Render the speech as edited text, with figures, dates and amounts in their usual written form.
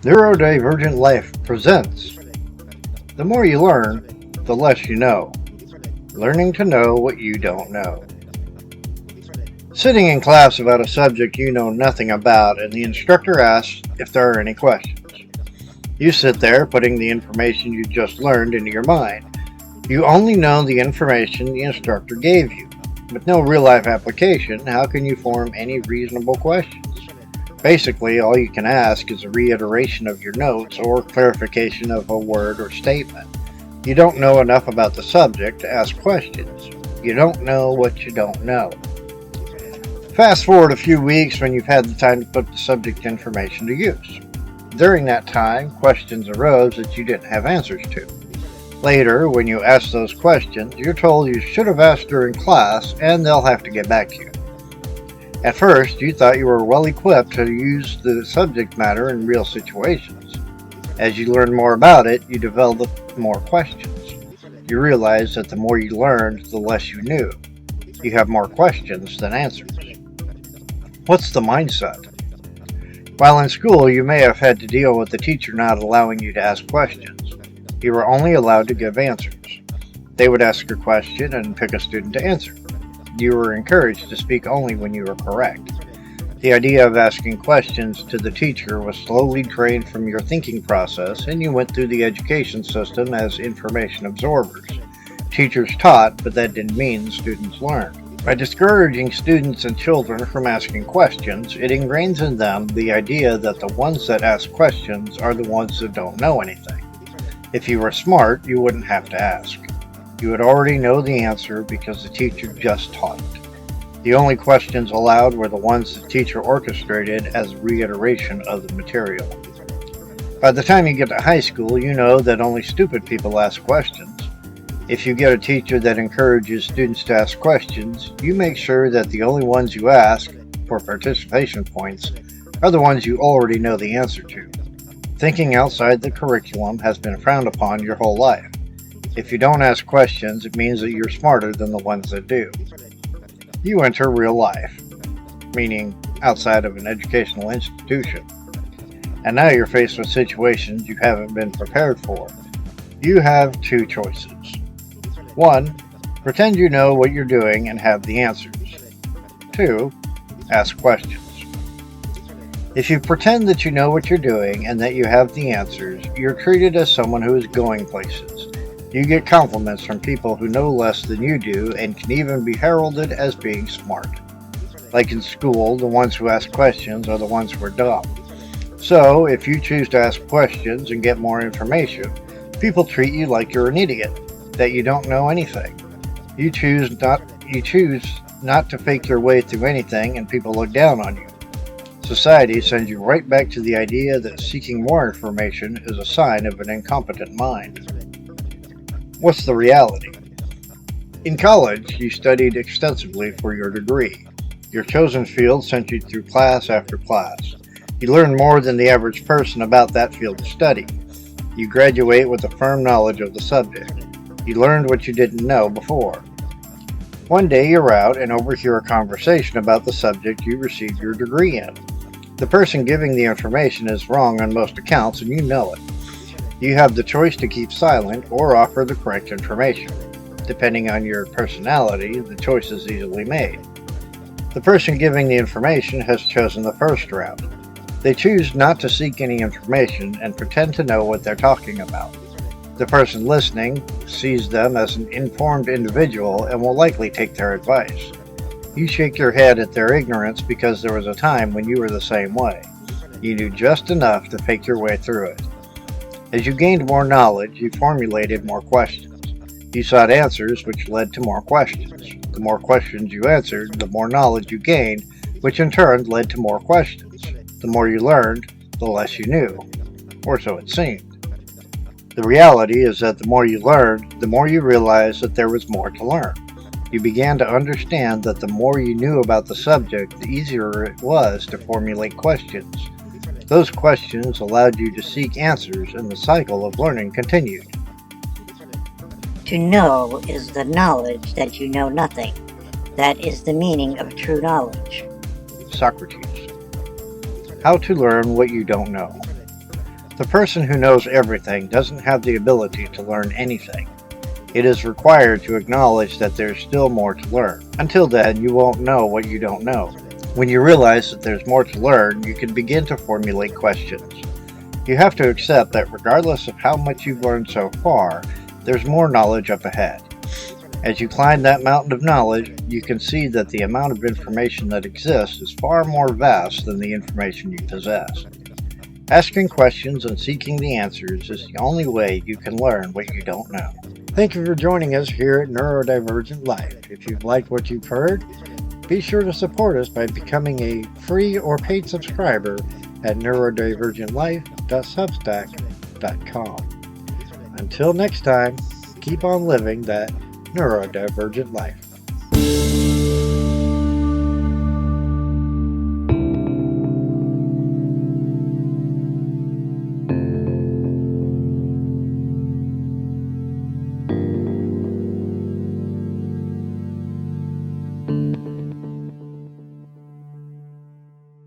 Neurodivergent Life presents The More You Learn, the Less You Know. Learning to know what you don't know. Sitting in class about a subject you know nothing about, and the instructor asks if there are any questions. You sit there putting the information you just learned into your mind. You only know the information the instructor gave you. With no real-life application, how can you form any reasonable questions? Basically, all you can ask is a reiteration of your notes or clarification of a word or statement. You don't know enough about the subject to ask questions. You don't know what you don't know. Fast forward a few weeks when you've had the time to put the subject information to use. During that time, questions arose that you didn't have answers to. Later, when you ask those questions, you're told you should have asked during class and they'll have to get back to you. At first, you thought you were well equipped to use the subject matter in real situations. As you learned more about it, you developed more questions. You realized that the more you learned, the less you knew. You have more questions than answers. What's the mindset? While in school, you may have had to deal with the teacher not allowing you to ask questions. You were only allowed to give answers. They would ask a question and pick a student to answer. You were encouraged to speak only when you were correct. The idea of asking questions to the teacher was slowly drained from your thinking process, and you went through the education system as information absorbers. Teachers taught, but that didn't mean students learned. By discouraging students and children from asking questions, it ingrains in them the idea that the ones that ask questions are the ones that don't know anything. If you were smart, you wouldn't have to ask. You would already know the answer because the teacher just taught it. The only questions allowed were the ones the teacher orchestrated as reiteration of the material. By the time you get to high school, you know that only stupid people ask questions. If you get a teacher that encourages students to ask questions, you make sure that the only ones you ask, for participation points, are the ones you already know the answer to. Thinking outside the curriculum has been frowned upon your whole life. If you don't ask questions, it means that you're smarter than the ones that do. You enter real life, meaning outside of an educational institution. And now you're faced with situations you haven't been prepared for. You have two choices. 1. Pretend you know what you're doing and have the answers. 2. Ask questions. If you pretend that you know what you're doing and that you have the answers, you're treated as someone who is going places. You get compliments from people who know less than you do and can even be heralded as being smart. Like in school, the ones who ask questions are the ones who are dumb. So, if you choose to ask questions and get more information, people treat you like you're an idiot, that you don't know anything. You choose not to fake your way through anything, and people look down on you. Society sends you right back to the idea that seeking more information is a sign of an incompetent mind. What's the reality? In college, you studied extensively for your degree. Your chosen field sent you through class after class. You learned more than the average person about that field of study. You graduate with a firm knowledge of the subject. You learned what you didn't know before. One day you're out and overhear a conversation about the subject you received your degree in. The person giving the information is wrong on most accounts, and you know it. You have the choice to keep silent or offer the correct information. Depending on your personality, the choice is easily made. The person giving the information has chosen the first route. They choose not to seek any information and pretend to know what they're talking about. The person listening sees them as an informed individual and will likely take their advice. You shake your head at their ignorance because there was a time when you were the same way. You knew just enough to fake your way through it. As you gained more knowledge, you formulated more questions. You sought answers, which led to more questions. The more questions you answered, the more knowledge you gained, which in turn led to more questions. The more you learned, the less you knew, or so it seemed. The reality is that the more you learned, the more you realized that there was more to learn. You began to understand that the more you knew about the subject, the easier it was to formulate questions. Those questions allowed you to seek answers, and the cycle of learning continued. To know is the knowledge that you know nothing. That is the meaning of true knowledge. Socrates. How to learn what you don't know. The person who knows everything doesn't have the ability to learn anything. It is required to acknowledge that there's still more to learn. Until then, you won't know what you don't know. When you realize that there's more to learn, you can begin to formulate questions. You have to accept that regardless of how much you've learned so far, there's more knowledge up ahead. As you climb that mountain of knowledge, you can see that the amount of information that exists is far more vast than the information you possess. Asking questions and seeking the answers is the only way you can learn what you don't know. Thank you for joining us here at Neurodivergent Life. If you've liked what you've heard, be sure to support us by becoming a free or paid subscriber at neurodivergentlife.substack.com. Until next time, keep on living that neurodivergent life.